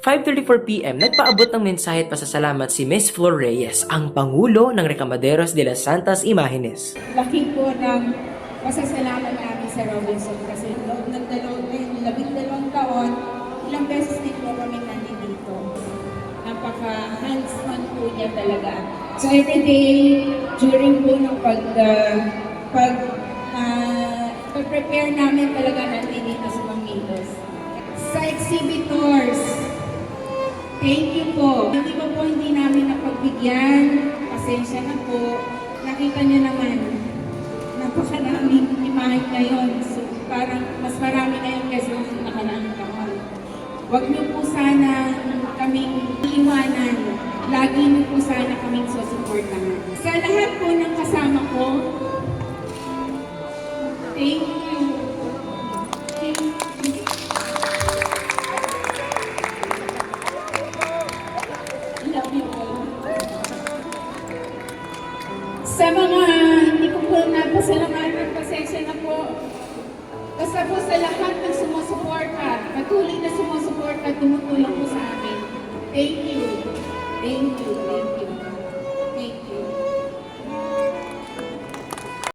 5:34 PM, nagpaabot ng mensahe at pasasalamat si Miss Flor Reyes, ang Pangulo ng Recamaderos de las Santas Imágenes. Laki po ng pasasalamat namin sa Robinson kasi loob ng 12 taon, ilang beses din po kami nandito. Napaka-hands-on po niya talaga. So everyday, during po ng pag-prepare namin talaga nandito sa Mamilos. Sa exhibitors, thank you po. Hindi pa po hindi namin napagbigyan. Pasensya na po. Nakita niyo naman, napakaraming imahe ngayon. So parang mas marami ngayon kaysa nung nakaraang taon. Huwag niyo po sana kaming iiwanan. Lagi niyo po sana kaming susuportahan. Sa lahat po ng kasama ko, thank you. Thank you. Love you all. Sa mga hindi ko po napasalamatan, pasensya na po. Basta po sa lahat ng sumusuporta, patuloy na sumusuporta, tumutulong po sa amin. Thank you. Thank you. Thank you.